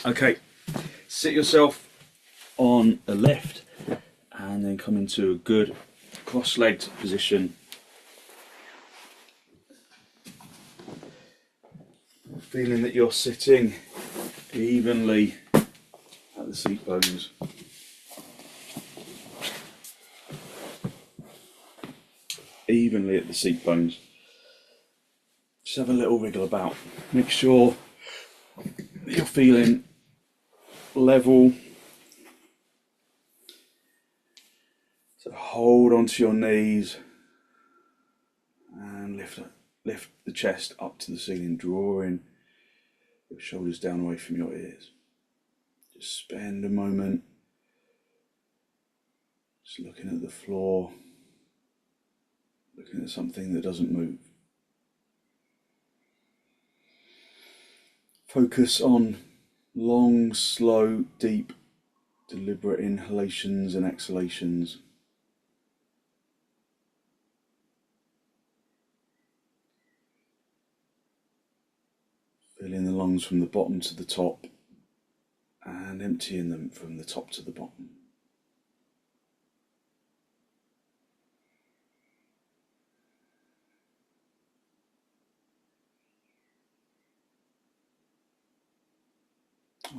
Okay, sit yourself on the left and then come into a good cross-legged position. Feeling that you're sitting evenly at the seat bones. Evenly at the seat bones. Just have a little wriggle about. Make sure that you're feeling level. So hold onto your knees and lift the chest up to the ceiling, drawing your shoulders down away from your ears. Just spend a moment just looking at the floor, looking at something that doesn't move. Focus on long, slow, deep, deliberate inhalations and exhalations. Filling the lungs from the bottom to the top and emptying them from the top to the bottom.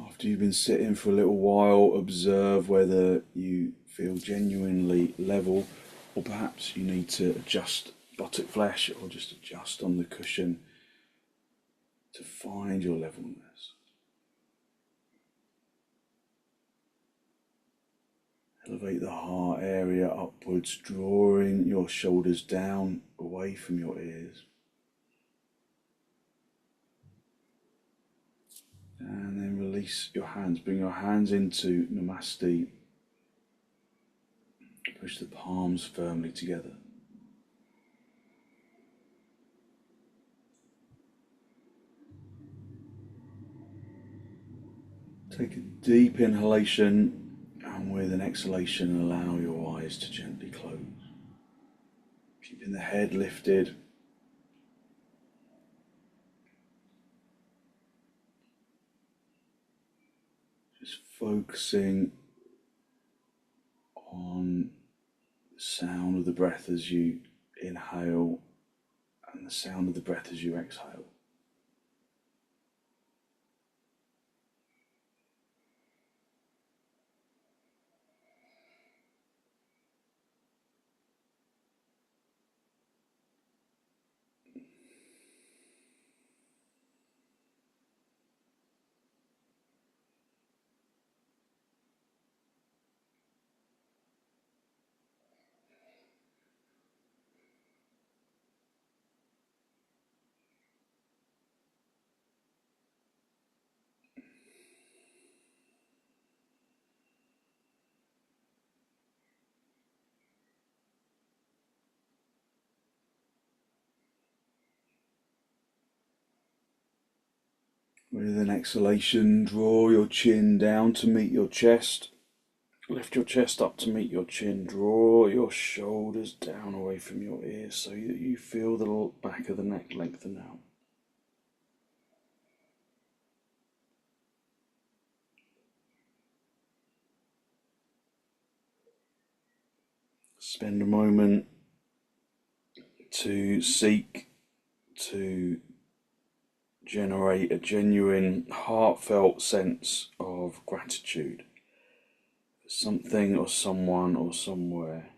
After you've been sitting for a little while, observe whether you feel genuinely level, or perhaps you need to adjust buttock flesh or just adjust on the cushion to find your levelness. Elevate the heart area upwards, drawing your shoulders down away from your ears. And then release your hands, bring your hands into Namaste. Push the palms firmly together. Take a deep inhalation, and with an exhalation, allow your eyes to gently close. Keeping the head lifted. Just focusing on the sound of the breath as you inhale and the sound of the breath as you exhale. With an exhalation, draw your chin down to meet your chest. Lift your chest up to meet your chin. Draw your shoulders down away from your ears so that you feel the back of the neck lengthen out. Spend a moment to seek to generate a genuine, heartfelt sense of gratitude for something or someone or somewhere.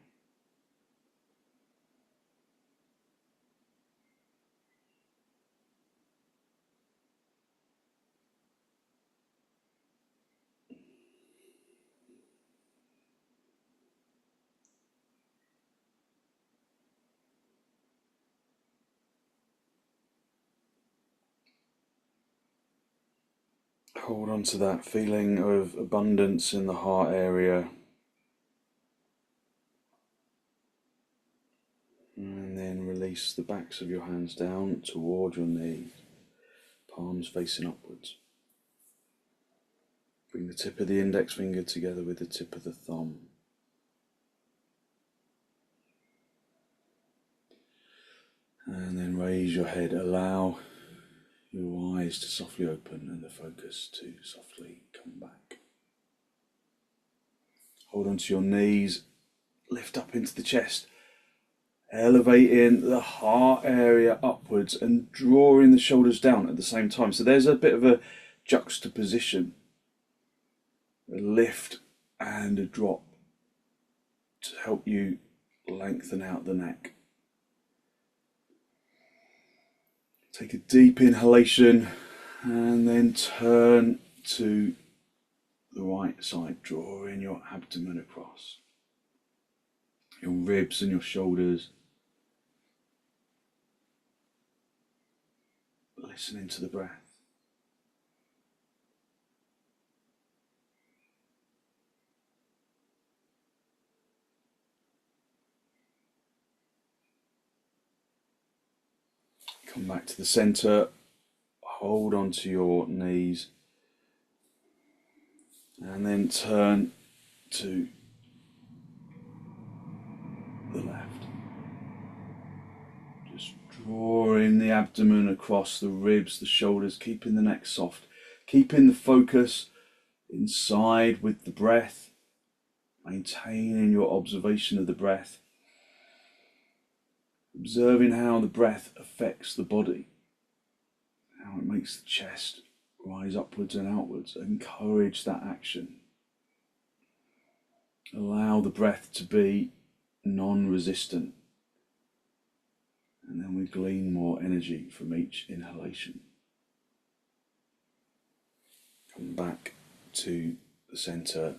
Hold on to that feeling of abundance in the heart area. And then release the backs of your hands down toward your knees, palms facing upwards. Bring the tip of the index finger together with the tip of the thumb. And then raise your head. Allow your eyes to softly open and the focus to softly come back. Hold onto your knees, lift up into the chest, elevating the heart area upwards and drawing the shoulders down at the same time. So there's a bit of a juxtaposition, a lift and a drop to help you lengthen out the neck. Take a deep inhalation and then turn to the right side, drawing your abdomen across, your ribs and your shoulders. Listening to the breath. Come back to the center, hold onto your knees, and then turn to the left. Just drawing the abdomen across the ribs, the shoulders, keeping the neck soft, keeping the focus inside with the breath, maintaining your observation of the breath. Observing how the breath affects the body, how it makes the chest rise upwards and outwards. Encourage that action. Allow the breath to be non-resistant. And then we glean more energy from each inhalation. Come back to the centre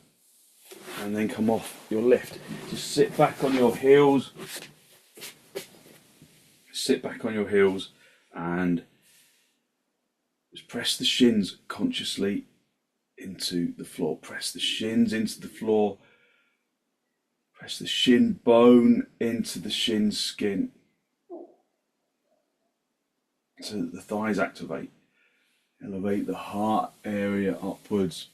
and then come off your lift. Just sit back on your heels. Sit back on your heels and just press the shins consciously into the floor. Press the shins into the floor. Press the shin bone into the shin skin so that the thighs activate. Elevate the heart area upwards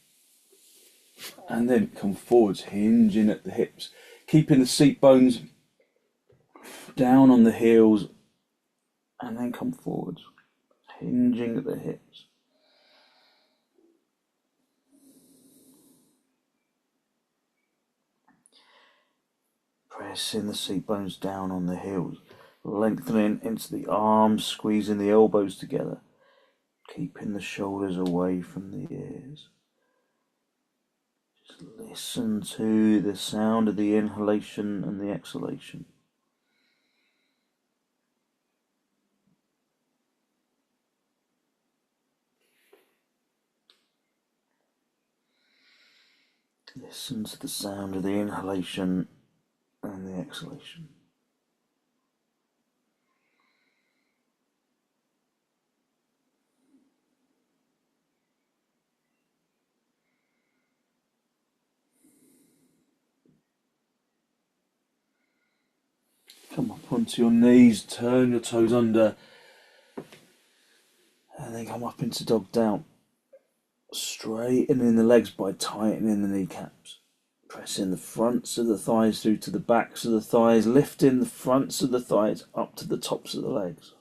and then come forwards, hinging at the hips. Keeping the seat bones down on the heels. And then come forwards, hinging at the hips. Pressing the seat bones down on the heels, lengthening into the arms, squeezing the elbows together, keeping the shoulders away from the ears. Just listen to the sound of the inhalation and the exhalation. Listen to the sound of the inhalation and the exhalation. Come up onto your knees, turn your toes under, and then come up into dog down. Straightening the legs by tightening the kneecaps. Pressing the fronts of the thighs through to the backs of the thighs, lifting the fronts of the thighs up to the tops of the legs.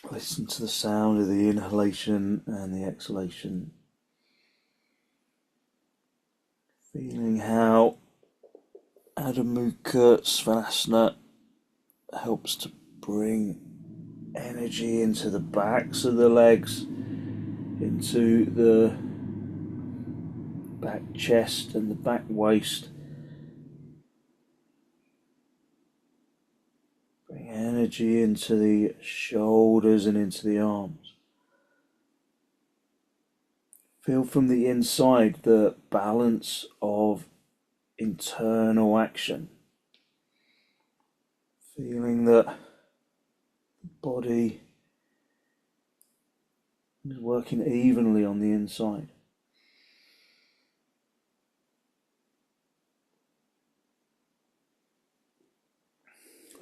Listen to the sound of the inhalation and the exhalation. Feeling how Adho Mukha Svanasana helps to bring energy into the backs of the legs, into the back chest and the back waist. Bring energy into the shoulders and into the arms. Feel from the inside the balance of internal action. Feeling that the body is working evenly on the inside.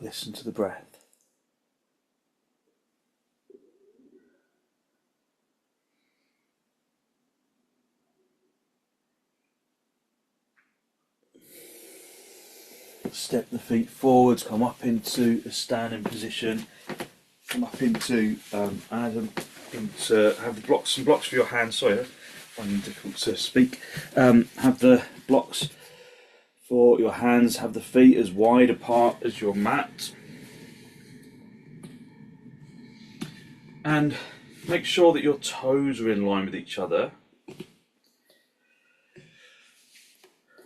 Listen to the breath. step the feet forwards, come up into a standing position, come up into Adam, have the blocks, some blocks for your hands. Sorry, I'm finding it difficult to speak. Have the blocks for your hands, have the feet as wide apart as your mat, and make sure that your toes are in line with each other,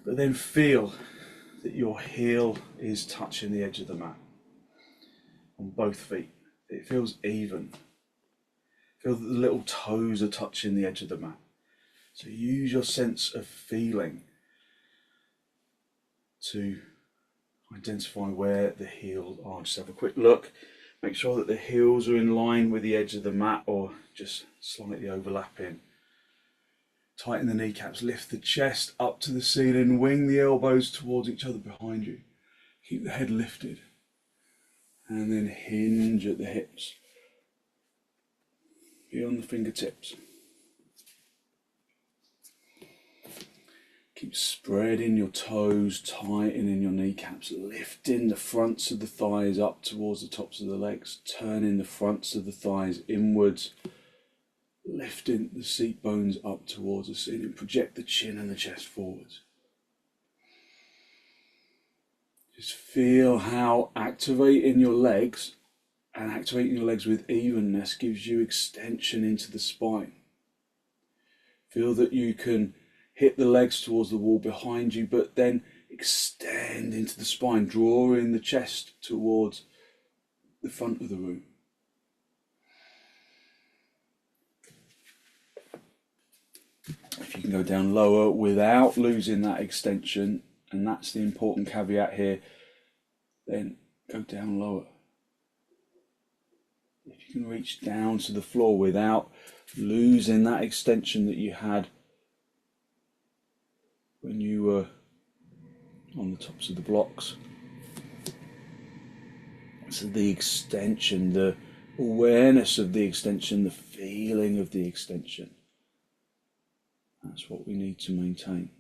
but then feel that your heel is touching the edge of the mat on both feet. It feels even. Feel that the little toes are touching the edge of the mat. So use your sense of feeling to identify where the heels are. Just have a quick look. Make sure that the heels are in line with the edge of the mat or just slightly overlapping. Tighten the kneecaps, lift the chest up to the ceiling, wing the elbows towards each other behind you. Keep the head lifted. And then hinge at the hips. Beyond the fingertips. Keep spreading your toes, tightening your kneecaps, lifting the fronts of the thighs up towards the tops of the legs, turning the fronts of the thighs inwards, lifting the seat bones up towards the ceiling. Project the chin and the chest forwards. Just feel how activating your legs and activating your legs with evenness gives you extension into the spine. Feel that you can hit the legs towards the wall behind you, but then extend into the spine, drawing the chest towards the front of the room. If you can go down lower without losing that extension, and that's the important caveat here, then go down lower. If you can reach down to the floor without losing that extension that you had when you were on the tops of the blocks. So the extension, the awareness of the extension, the feeling of the extension. That's what we need to maintain.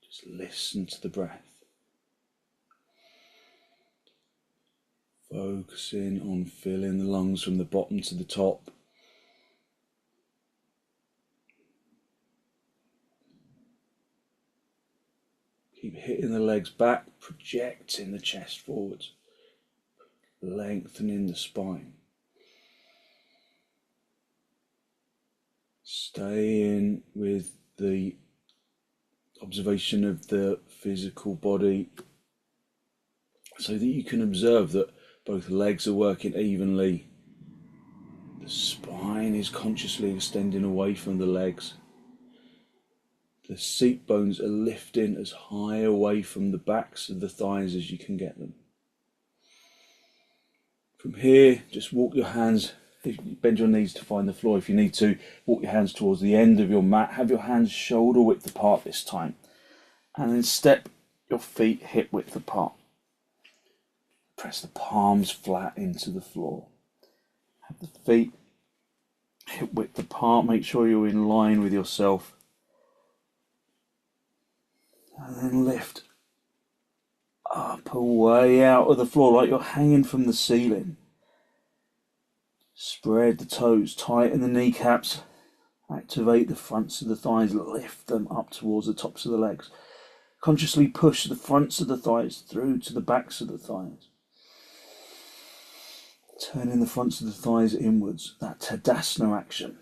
Just listen to the breath. Focusing on filling the lungs from the bottom to the top. Keep hitting the legs back, projecting the chest forwards, lengthening the spine. Staying with the observation of the physical body so that you can observe that both legs are working evenly. The spine is consciously extending away from the legs. The seat bones are lifting as high away from the backs of the thighs as you can get them. From here, just walk your hands, bend your knees to find the floor. If you need to, walk your hands towards the end of your mat. Have your hands shoulder width apart this time. And then step your feet hip width apart. Press the palms flat into the floor. Have the feet hip width apart. Make sure you're in line with yourself. And then lift up away out of the floor like you're hanging from the ceiling. Spread the toes, tighten the kneecaps, activate the fronts of the thighs, lift them up towards the tops of the legs. Consciously push the fronts of the thighs through to the backs of the thighs. Turning the fronts of the thighs inwards, that tadasana action,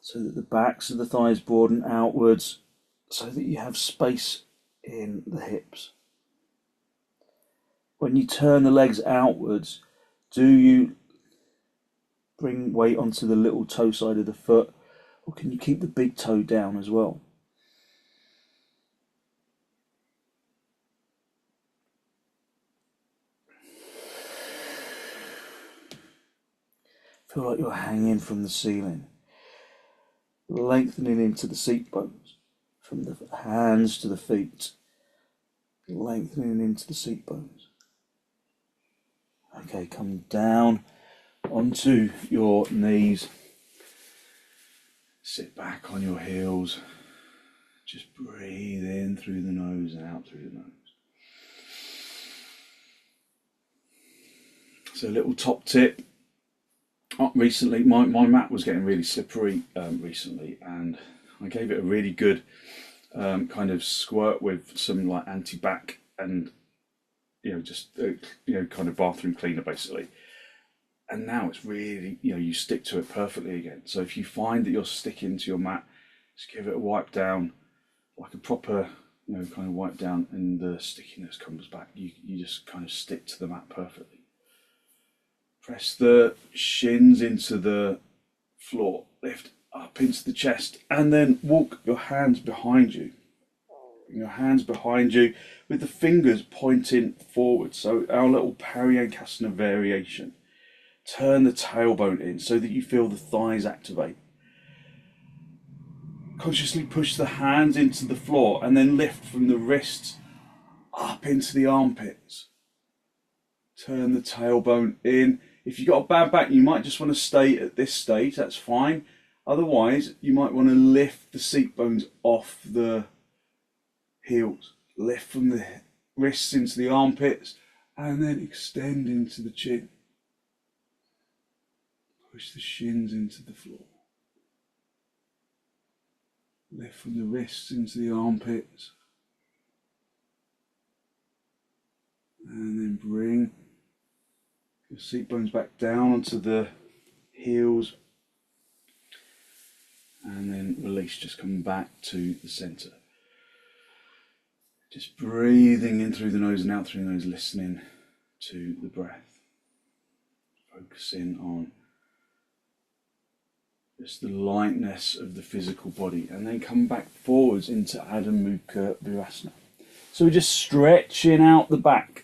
so that the backs of the thighs broaden outwards, so that you have space in the hips. When you turn the legs outwards, do you bring weight onto the little toe side of the foot, or can you keep the big toe down as well? Feel like you're hanging from the ceiling, lengthening into the seat bones, from the hands to the feet, lengthening into the seat bones. Okay, come down onto your knees, sit back on your heels, just breathe in through the nose and out through the nose. So a little top tip. Recently, my mat was getting really slippery recently, and I gave it a really good kind of squirt with some like anti-back and just kind of bathroom cleaner basically. And now it's really, you stick to it perfectly again. So if you find that you're sticking to your mat, just give it a wipe down, like a proper kind of wipe down, and the stickiness comes back. You just kind of stick to the mat perfectly. Press the shins into the floor, lift up into the chest, and then walk your hands behind you. Bring your hands behind you with the fingers pointing forward. So our little paryangasana variation. Turn the tailbone in so that you feel the thighs activate. Consciously push the hands into the floor and then lift from the wrists up into the armpits. Turn the tailbone in. If you've got a bad back, you might just want to stay at this stage, that's fine. Otherwise, you might want to lift the seat bones off the heels. Lift from the wrists into the armpits and then extend into the chin. Push the shins into the floor. Lift from the wrists into the armpits. And then bring your seat bones back down onto the heels, and then release, just come back to the center. Just breathing in through the nose and out through the nose, listening to the breath, focusing on just the lightness of the physical body, and then come back forwards into Adho Mukha Virasana. So we're just stretching out the back,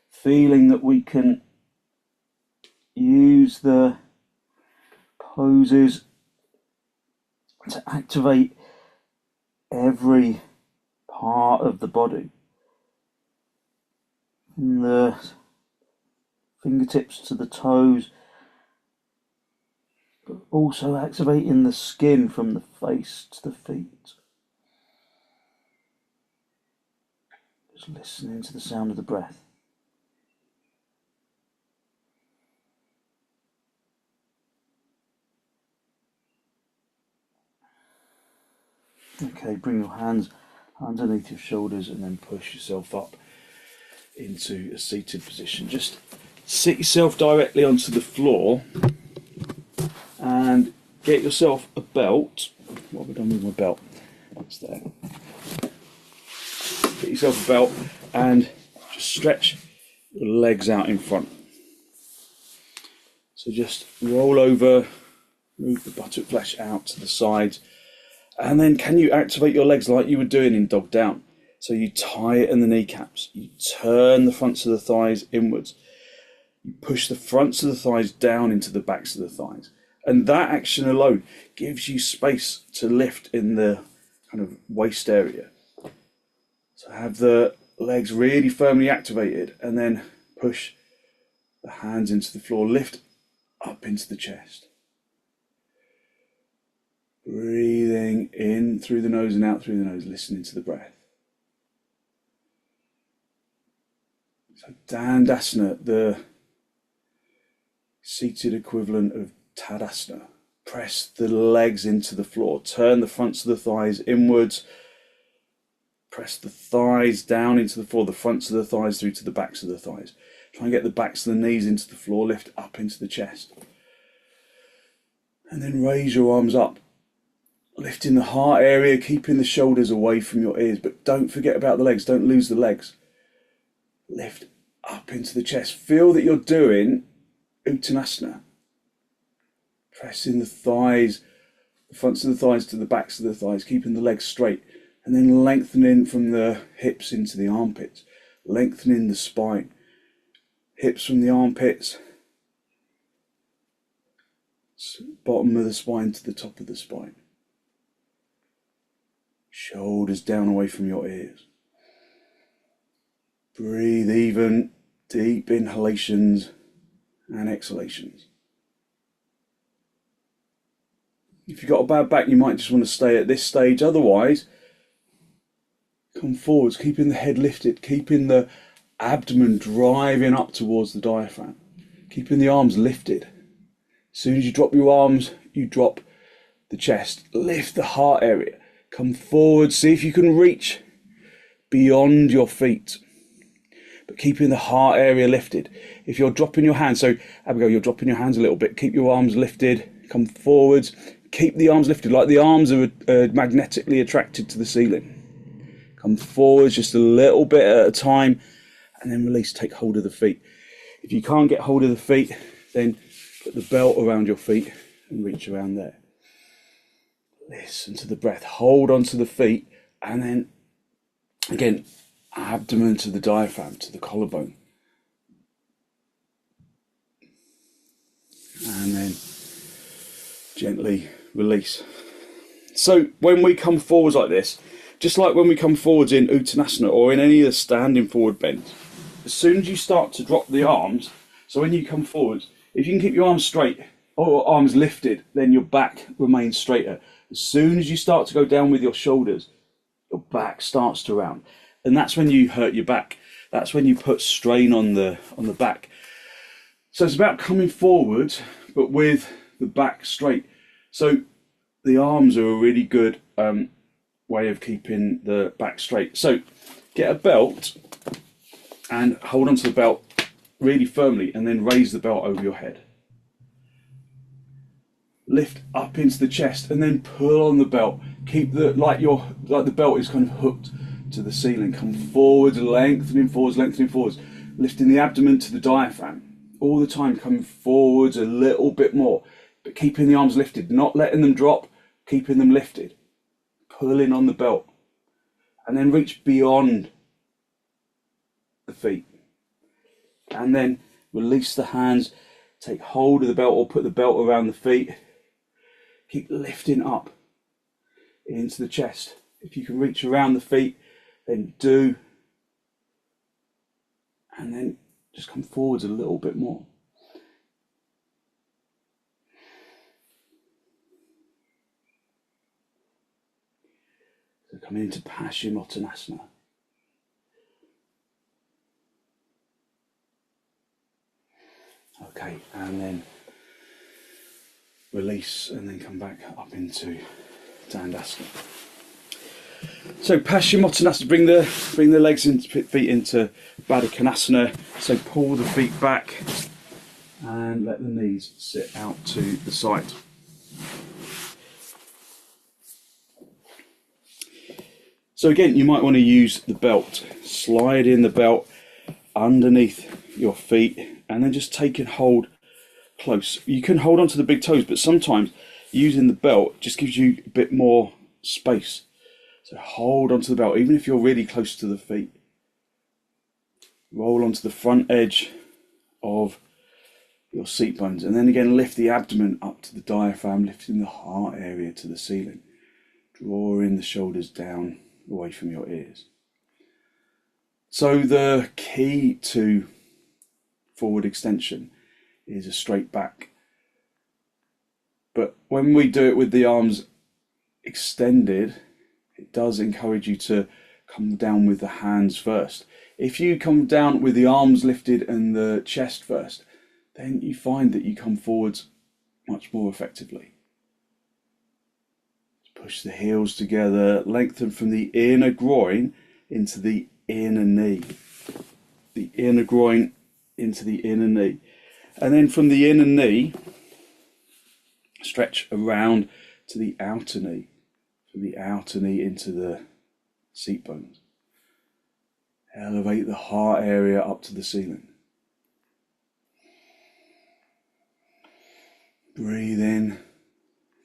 feeling that we can use the poses to activate every part of the body, from the fingertips to the toes, but also activating the skin from the face to the feet. Just listening to the sound of the breath. Okay, bring your hands underneath your shoulders and then push yourself up into a seated position. Just sit yourself directly onto the floor and get yourself a belt. What have I done with my belt? It's there. Get yourself a belt and just stretch your legs out in front. So just roll over, move the buttock flesh out to the sides. And then can you activate your legs like you were doing in dog down? So you tighten the kneecaps, you turn the fronts of the thighs inwards, you push the fronts of the thighs down into the backs of the thighs. And that action alone gives you space to lift in the kind of waist area. So have the legs really firmly activated, and then push the hands into the floor, lift up into the chest. Breathing in through the nose and out through the nose, listening to the breath. So dandasana, the seated equivalent of tadasana. Press the legs into the floor, turn the fronts of the thighs inwards, press the thighs down into the floor, the fronts of the thighs through to the backs of the thighs. Try and get the backs of the knees into the floor, lift up into the chest. And then raise your arms up. Lifting the heart area, keeping the shoulders away from your ears, but don't forget about the legs, don't lose the legs. Lift up into the chest. Feel that you're doing uttanasana. Pressing the thighs, the fronts of the thighs to the backs of the thighs, keeping the legs straight, and then lengthening from the hips into the armpits, lengthening the spine. Hips from the armpits, bottom of the spine to the top of the spine. Shoulders down away from your ears. Breathe even, deep inhalations and exhalations. If you've got a bad back, you might just want to stay at this stage. Otherwise, come forwards, keeping the head lifted, keeping the abdomen driving up towards the diaphragm, keeping the arms lifted. As soon as you drop your arms, you drop the chest, lift the heart area, come forward, see if you can reach beyond your feet, but keeping the heart area lifted. If you're dropping your hands, so Abigail, you're dropping your hands a little bit, keep your arms lifted, come forwards, keep the arms lifted, like the arms are magnetically attracted to the ceiling. Come forwards just a little bit at a time, and then release, take hold of the feet. If you can't get hold of the feet, then put the belt around your feet and reach around there. Listen to the breath, hold on to the feet, and then again, abdomen to the diaphragm, to the collarbone. And then gently release. So when we come forwards like this, just like when we come forwards in Uttanasana or in any of the standing forward bends, as soon as you start to drop the arms, so when you come forwards, if you can keep your arms straight or arms lifted, then your back remains straighter. As soon as you start to go down with your shoulders, your back starts to round. And that's when you hurt your back. That's when you put strain on the back. So it's about coming forward, but with the back straight. So the arms are a really good way of keeping the back straight. So get a belt and hold onto the belt really firmly, and then raise the belt over your head. Lift up into the chest, and then pull on the belt. Keep like the belt is kind of hooked to the ceiling. Come forward, lengthening forwards, lifting the abdomen to the diaphragm. All the time coming forwards a little bit more, but keeping the arms lifted, not letting them drop, keeping them lifted. Pulling on the belt, and then reach beyond the feet. And then release the hands, take hold of the belt or put the belt around the feet. Keep lifting up into the chest. If you can reach around the feet, then do. And then just come forwards a little bit more. So come into paschimottanasana. Okay, and then release, and then come back up into dandasana. So paschimottanasana, bring the legs and feet into baddha konasana. So pull the feet back and let the knees sit out to the side. So again, you might want to use the belt. Slide in the belt underneath your feet, and then just taking hold close. You can hold on to the big toes, but sometimes using the belt just gives you a bit more space. So hold onto the belt, even if you're really close to the feet. Roll onto the front edge of your seat bones, and then again lift the abdomen up to the diaphragm, lifting the heart area to the ceiling. Drawing the shoulders down away from your ears. So the key to forward extension is a straight back. But when we do it with the arms extended, it does encourage you to come down with the hands first. If you come down with the arms lifted and the chest first, then you find that you come forwards much more effectively. Push the heels together, lengthen from the inner groin into the inner knee. The inner groin into the inner knee. And then from the inner knee, stretch around to the outer knee. From the outer knee into the seat bones. Elevate the heart area up to the ceiling. Breathe in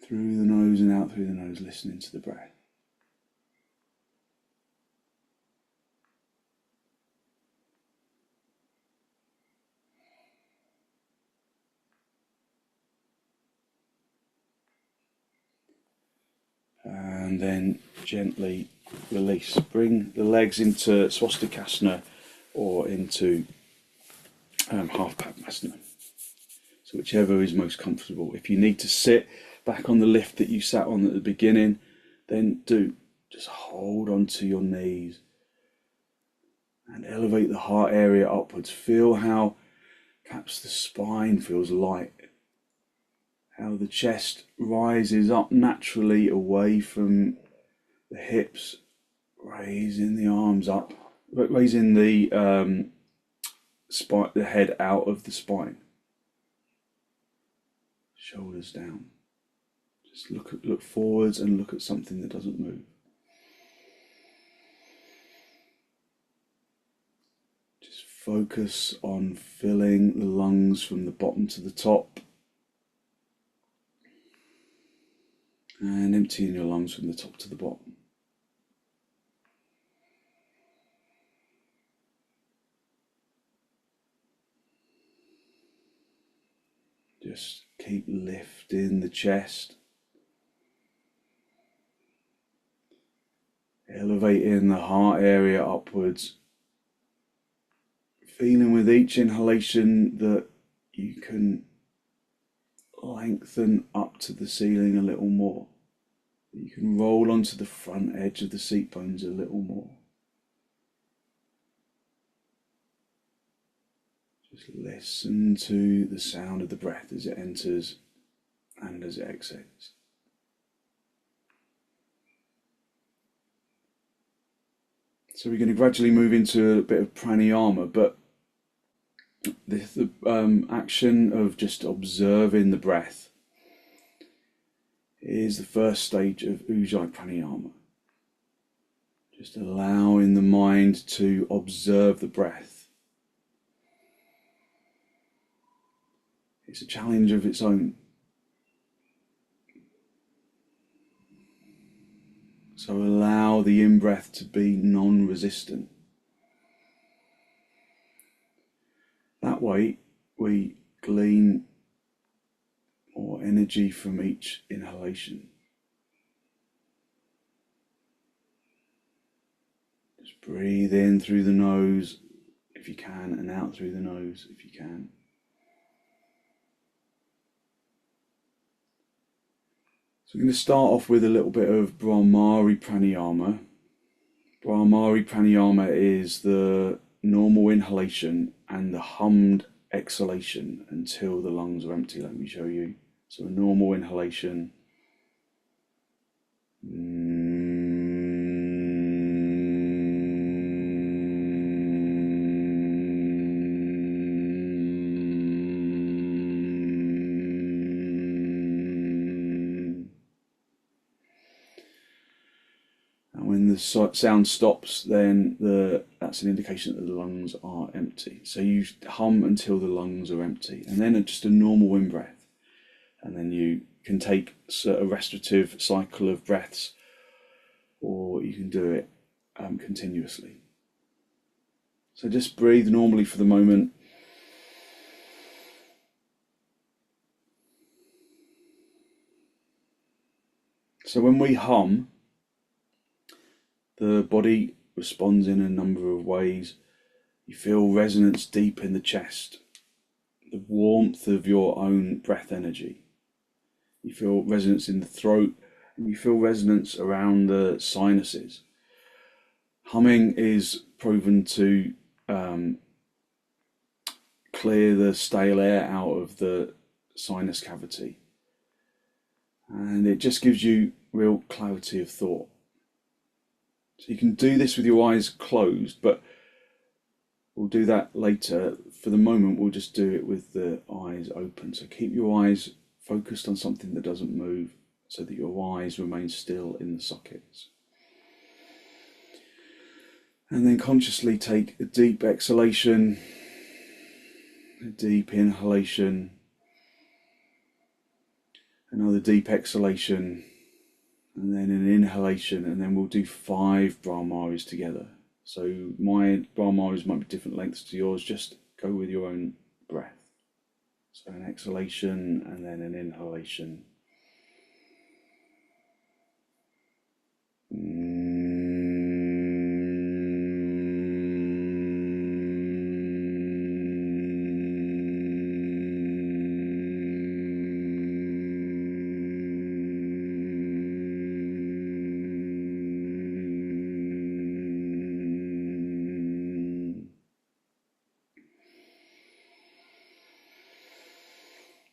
through the nose and out through the nose, listening to the breath. And then gently release. Bring the legs into swastikasana or into half padmasana. So whichever is most comfortable. If you need to sit back on the lift that you sat on at the beginning, then do. Just hold on to your knees And elevate the heart area upwards. Feel how perhaps the spine feels light. How the chest rises up naturally away from the hips. Raising the arms up. Raising the spine, the head out of the spine. Shoulders down. Just look forwards and look at something that doesn't move. Just focus on filling the lungs from the bottom to the top. And emptying your lungs from the top to the bottom. Just keep lifting the chest. Elevating the heart area upwards. Feeling with each inhalation that you can lengthen up to the ceiling a little more. You can roll onto the front edge of the seat bones a little more. Just listen to the sound of the breath as it enters and as it exhales. So we're going to gradually move into a bit of pranayama, but the action of just observing the breath is the first stage of ujjayi pranayama. Just allowing the mind to observe the breath. It's a challenge of its own. So allow the in-breath to be non-resistant. That way we glean more energy from each inhalation. Just breathe in through the nose if you can, and out through the nose if you can. So we're going to start off with a little bit of brahmari pranayama. Brahmari pranayama is the normal inhalation and the hummed exhalation until the lungs are empty. Let me show you. So a normal inhalation. When the sound stops, then that's an indication that the lungs are empty. So you hum until the lungs are empty, and then just a normal in-breath. And then you can take a restorative cycle of breaths, or you can do it continuously. So just breathe normally for the moment. So when we hum, the body responds in a number of ways. You feel resonance deep in the chest, the warmth of your own breath energy. You feel resonance in the throat, and you feel resonance around the sinuses. Humming is proven to clear the stale air out of the sinus cavity. And it just gives you real clarity of thought. So you can do this with your eyes closed, but we'll do that later. For the moment, we'll just do it with the eyes open. So keep your eyes focused on something that doesn't move so that your eyes remain still in the sockets. And then consciously take a deep exhalation, a deep inhalation, another deep exhalation, and then an inhalation, and then we'll do 5 brahmaris together. So my brahmaris might be different lengths to yours, just go with your own breath. So an exhalation and then an inhalation.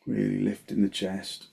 Really lifting the chest.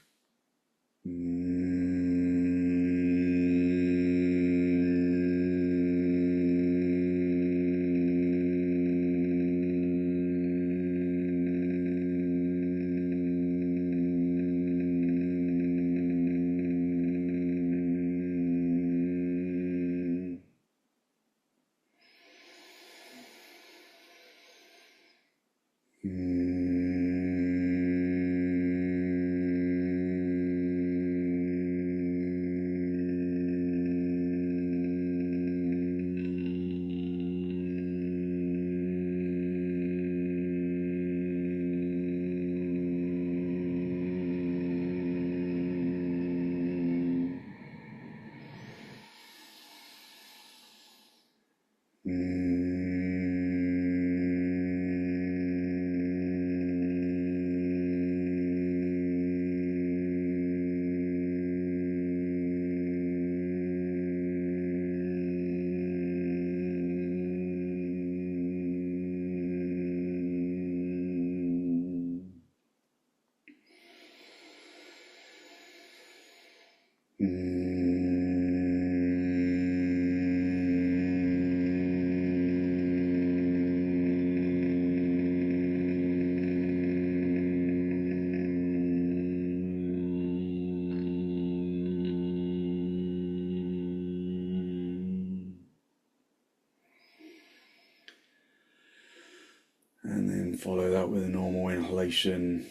And then follow that with a normal inhalation,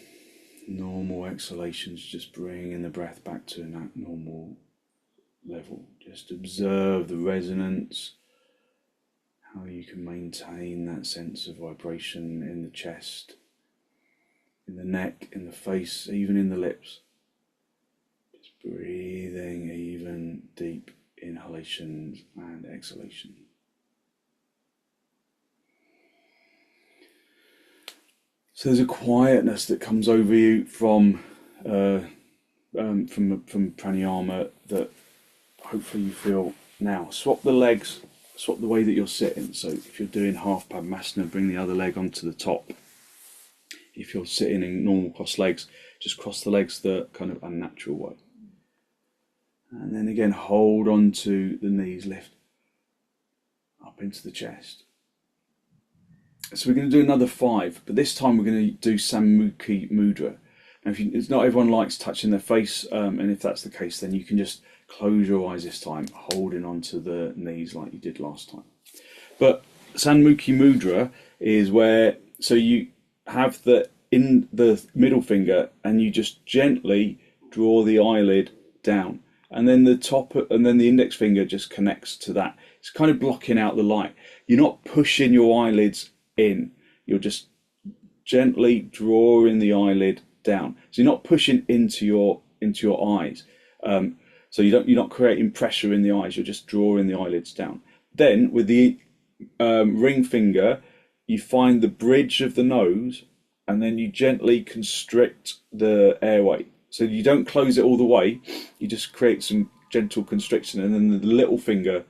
normal exhalations, just bringing the breath back to that normal level. Just observe the resonance, how you can maintain that sense of vibration in the chest, in the neck, in the face, even in the lips. Just breathing even deep inhalations and exhalations. So there's a quietness that comes over you from pranayama that hopefully you feel now. Swap the legs, swap the way that you're sitting. So if you're doing half padmasana, bring the other leg onto the top. If you're sitting in normal cross legs, just cross the legs the kind of unnatural way. And then again, hold on to the knees, lift up into the chest. So we're going to do another 5, but this time we're going to do sanmuki mudra. Now, it's not everyone likes touching their face, and if that's the case, then you can just close your eyes this time, holding onto the knees like you did last time. But sanmuki mudra is where, so you have the middle finger, and you just gently draw the eyelid down, and then the index finger just connects to that. It's kind of blocking out the light. You're not pushing your eyelids in, you're just gently drawing the eyelid down. So you're not pushing into your eyes. So you're not creating pressure in the eyes. You're just drawing the eyelids down. Then with the ring finger, you find the bridge of the nose, and then you gently constrict the airway. So you don't close it all the way. You just create some gentle constriction, and then the little finger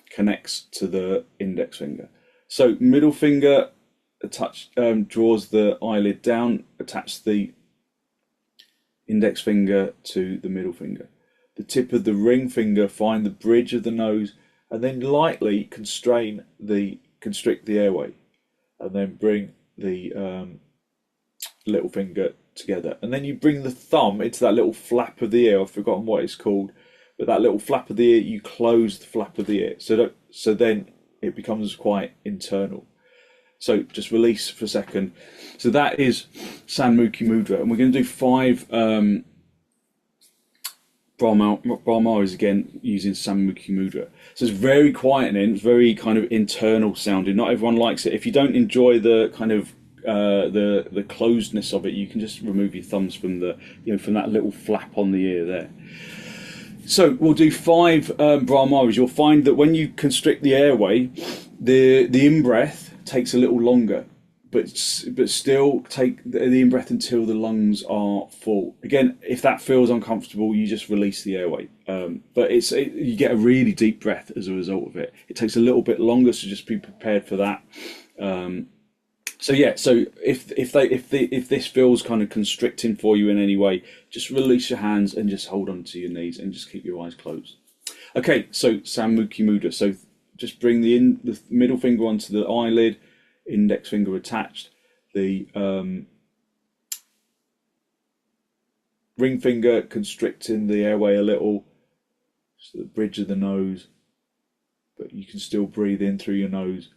connects to the index finger. So middle finger draws the eyelid down, attach the index finger to the middle finger. The tip of the ring finger find the bridge of the nose, and then lightly constrict the airway, and then bring the little finger together. And then you bring the thumb into that little flap of the ear. I've forgotten what it's called, but that little flap of the ear, you close the flap of the ear. So then it becomes quite internal. So just release for a second. So that is sanmuki mudra, and we're going to do 5 brahmaris again using sanmuki mudra. So it's very quietening, it's very kind of internal sounding. Not everyone likes it. If you don't enjoy the kind of the closedness of it, you can just remove your thumbs from from that little flap on the ear there. So we'll do 5 brahmaris. You'll find that when you constrict the airway, the in-breath takes a little longer, but still take the in-breath until the lungs are full. Again, if that feels uncomfortable, you just release the airway. But you get a really deep breath as a result of it. It takes a little bit longer, so just be prepared for that. So yeah, so if this feels kind of constricting for you in any way, just release your hands and just hold on to your knees and just keep your eyes closed. Okay, so sanmuki mudra. So just bring the middle finger onto the eyelid, index finger attached, the ring finger constricting the airway a little, so the bridge of the nose, but you can still breathe in through your nose.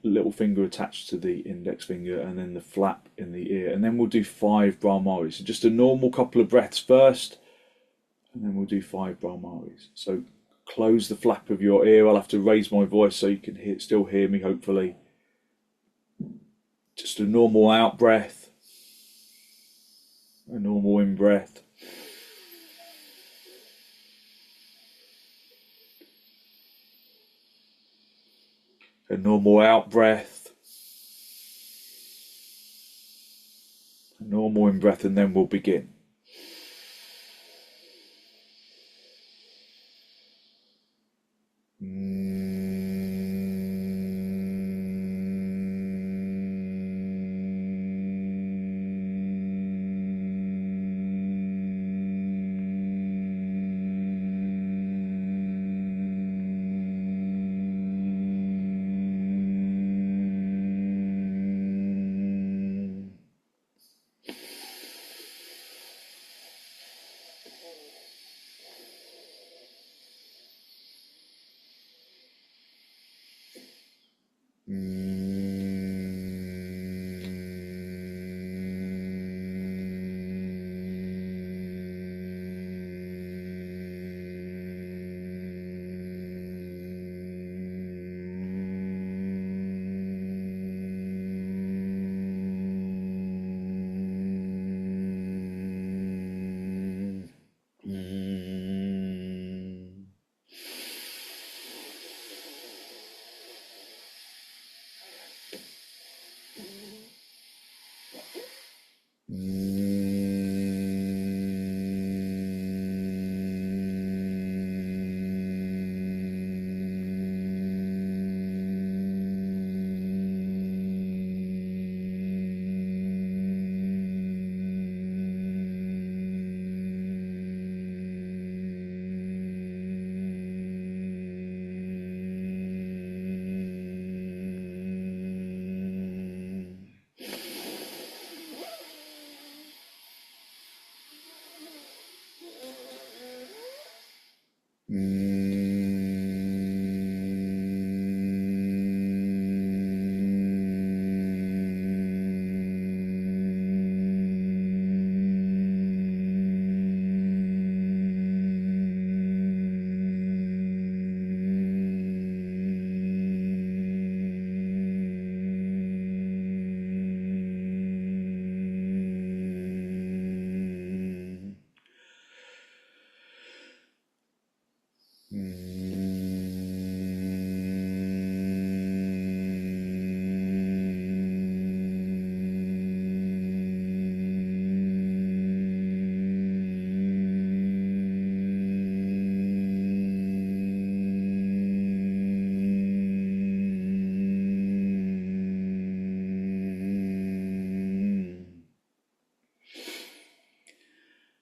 Little finger attached to the index finger, and then the flap in the ear, and then we'll do 5 brahmaris. So just a normal couple of breaths first, and then we'll do 5 brahmaris. So close the flap of your ear. I'll have to raise my voice so you can still hear me, hopefully. Just a normal out breath, a normal in breath. A normal out breath, a normal in breath, and then we'll begin.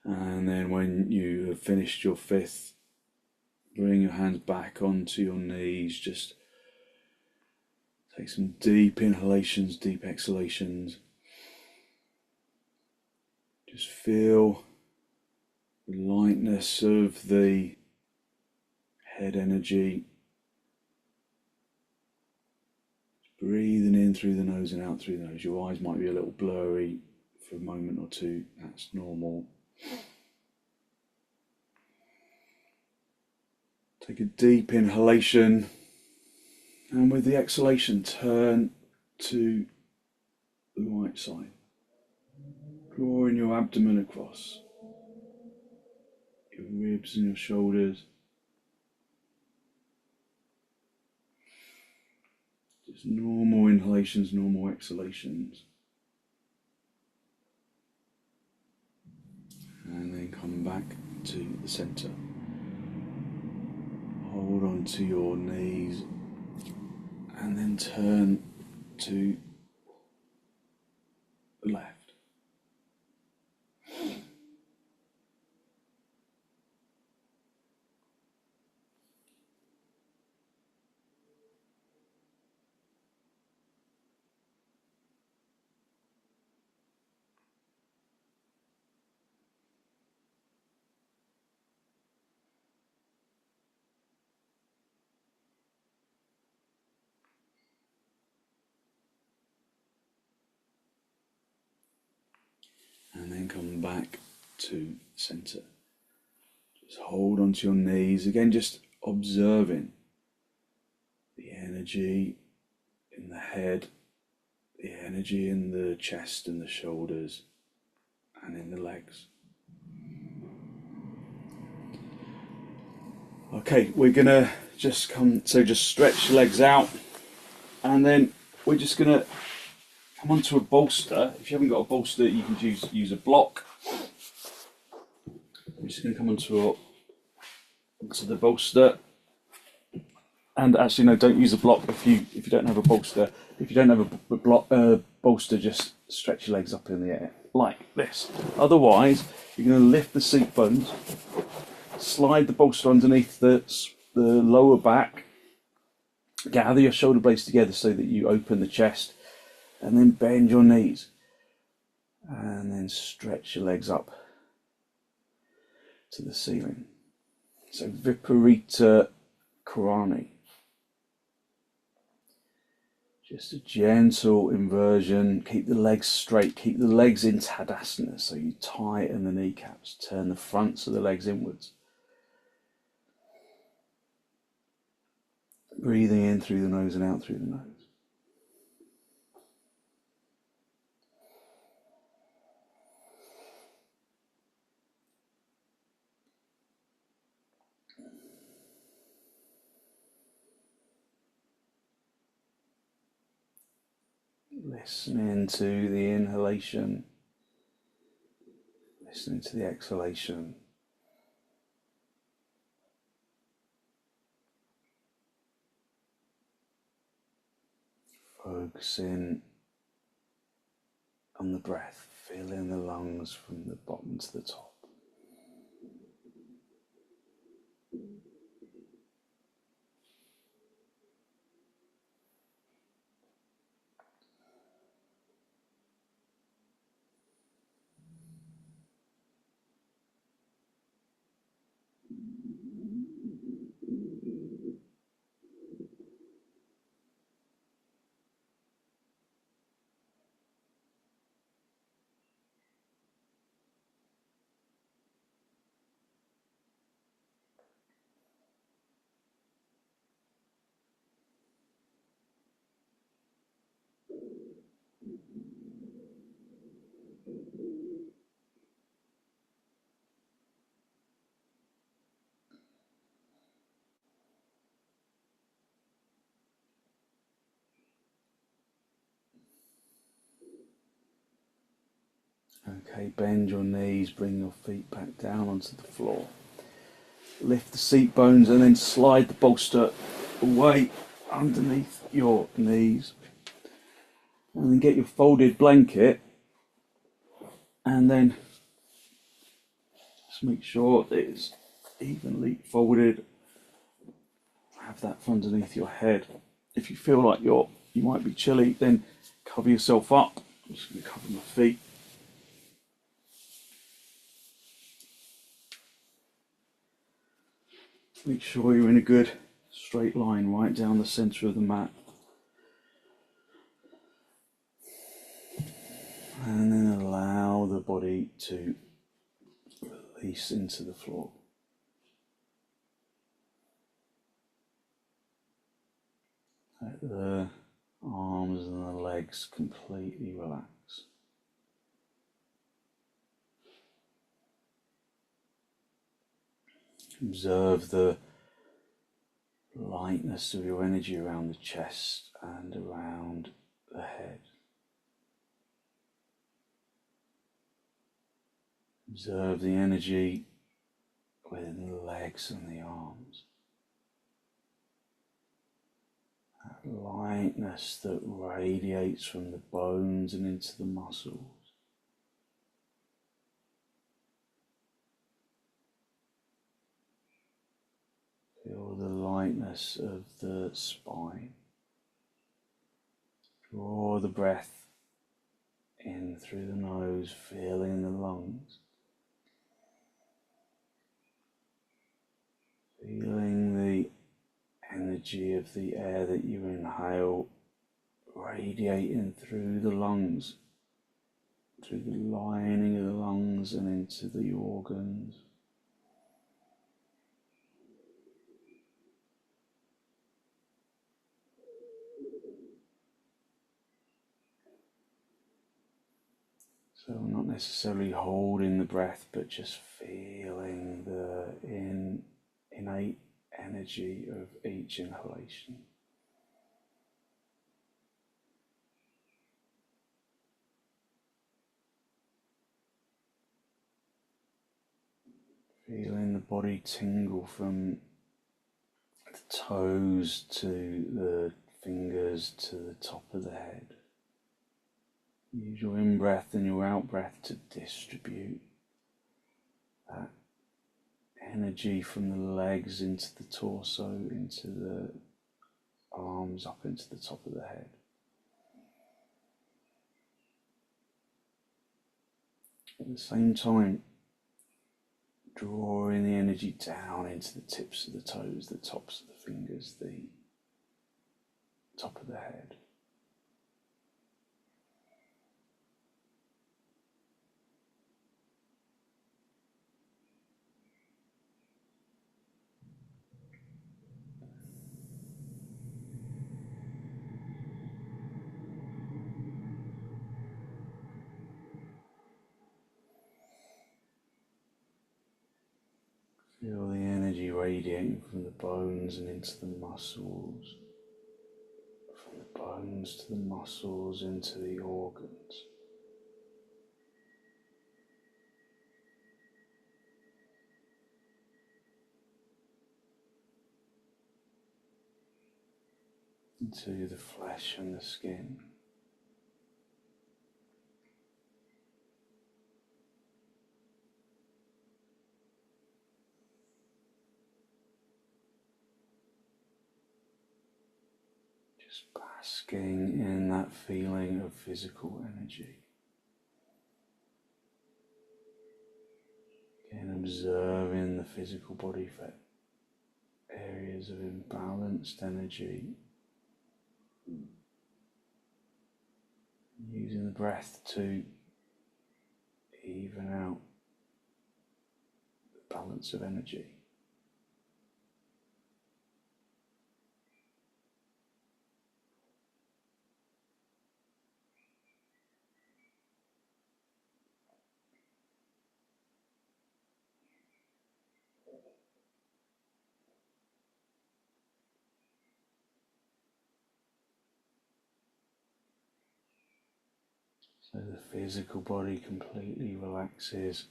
And then when you have finished your 5th, bring your hands back onto your knees. Just take some deep inhalations, deep exhalations. Just feel the lightness of the head energy. Breathing in through the nose and out through the nose. Your eyes might be a little blurry for a moment or two. That's normal. Take a deep inhalation, and with the exhalation, turn to the right side, drawing your abdomen across, your ribs and your shoulders. Just normal inhalations, normal exhalations. And then come back to the center. Hold onto your knees and then turn to left. And then come back to centre. Just hold onto your knees. Again, just observing the energy in the head, the energy in the chest and the shoulders, and in the legs. Okay, we're gonna just just stretch the legs out, and then we're just gonna come onto a bolster. If you haven't got a bolster, you can use a block. We're just gonna come onto the bolster. And actually, no, don't use a block if you don't have a bolster. If you don't have a bolster, just stretch your legs up in the air like this. Otherwise, you're going to lift the seat bones, slide the bolster underneath the lower back, gather your shoulder blades together so that you open the chest, and then bend your knees, and then stretch your legs up to the ceiling. So viparita karanhi. Just a gentle inversion. Keep the legs straight. Keep the legs in tadasana. So you tighten the kneecaps. Turn the fronts of the legs inwards. Breathing in through the nose and out through the nose. Listening to the inhalation. Listening to the exhalation. Focusing on the breath, filling the lungs from the bottom to the top. Okay, bend your knees, bring your feet back down onto the floor. Lift the seat bones and then slide the bolster away underneath your knees. And then get your folded blanket and then just make sure that it's evenly folded. Have that underneath your head. If you feel like you might be chilly, then cover yourself up. I'm just going to cover my feet. Make sure you're in a good straight line right down the centre of the mat. And then allow the body to release into the floor. Let the arms and the legs completely relax. Observe the lightness of your energy around the chest and around the head. Observe the energy within the legs and the arms. That lightness that radiates from the bones and into the muscles. Feel the lightness of the spine. Draw the breath in through the nose, feeling the lungs. Feeling the energy of the air that you inhale radiating through the lungs, through the lining of the lungs and into the organs. So not necessarily holding the breath, but just feeling the innate energy of each inhalation. Feeling the body tingle from the toes to the fingers to the top of the head. Use your in-breath and your out-breath to distribute that energy from the legs into the torso, into the arms, up into the top of the head. At the same time, drawing the energy down into the tips of the toes, the tops of the fingers, the top of the head. Feel the energy radiating from the bones and into the muscles, from the bones to the muscles into the organs. Into the flesh and the skin. Just basking in that feeling of physical energy. Again, observing the physical body for areas of imbalanced energy. Using the breath to even out the balance of energy. So the physical body completely relaxes.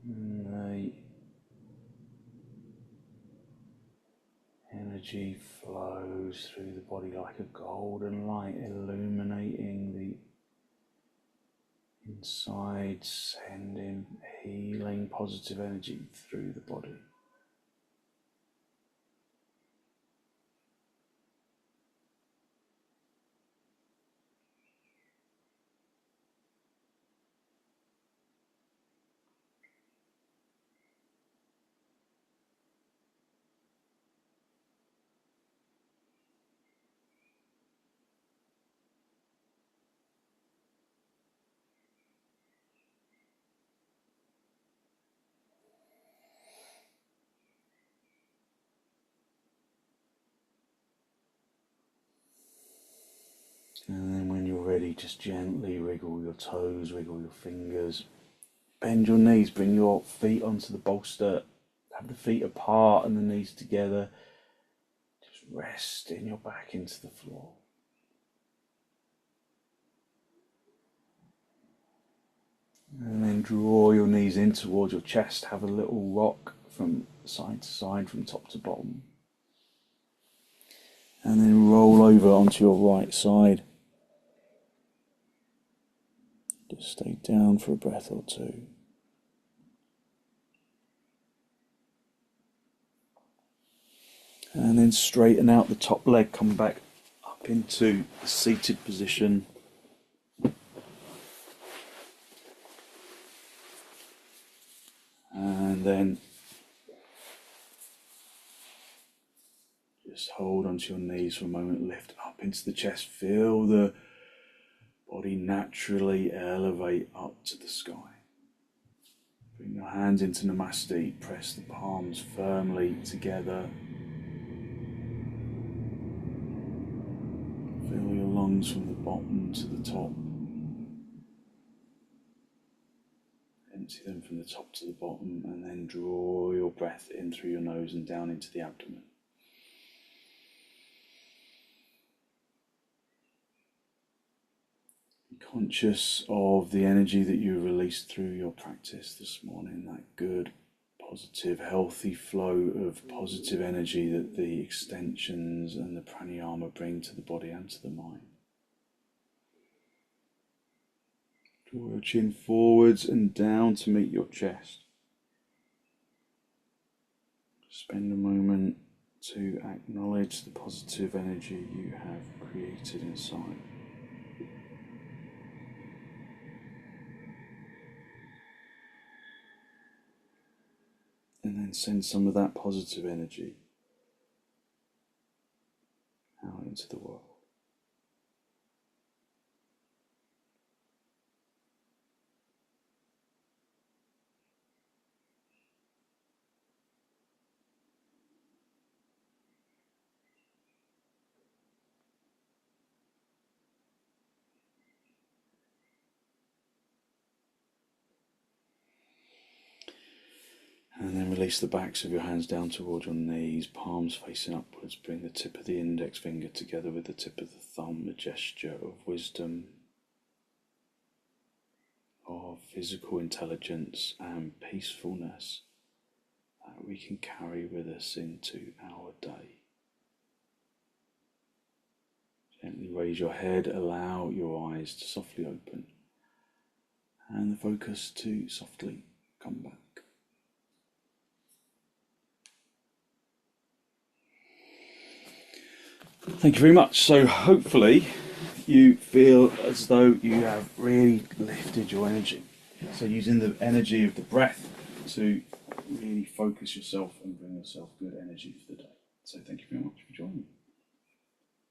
And the energy flows through the body like a golden light, illuminating the inside, sending healing positive energy through the body. And then when you're ready, just gently wriggle your toes, wiggle your fingers. Bend your knees, bring your feet onto the bolster. Have the feet apart and the knees together. Just resting your back into the floor. And then draw your knees in towards your chest. Have a little rock from side to side, from top to bottom. And then roll over onto your right side. Just stay down for a breath or two. And then straighten out the top leg, come back up into the seated position. And then just hold onto your knees for a moment, lift up into the chest, feel the body naturally elevate up to the sky. Bring your hands into Namaste, press the palms firmly together. Feel your lungs from the bottom to the top. Empty them from the top to the bottom, and then draw your breath in through your nose and down into the abdomen. Be conscious of the energy that you released through your practice this morning, that good, positive, healthy flow of positive energy that the extensions and the pranayama bring to the body and to the mind. Draw your chin forwards and down to meet your chest. Spend a moment to acknowledge the positive energy you have created inside. And then send some of that positive energy out into the world. And then release the backs of your hands down toward your knees, palms facing upwards. Bring the tip of the index finger together with the tip of the thumb, a gesture of wisdom, of physical intelligence and peacefulness that we can carry with us into our day. Gently raise your head, allow your eyes to softly open, and the focus to softly come back. Thank you very much. So hopefully you feel as though you have really lifted your energy. So using the energy of the breath to really focus yourself and bring yourself good energy for the day. So thank you.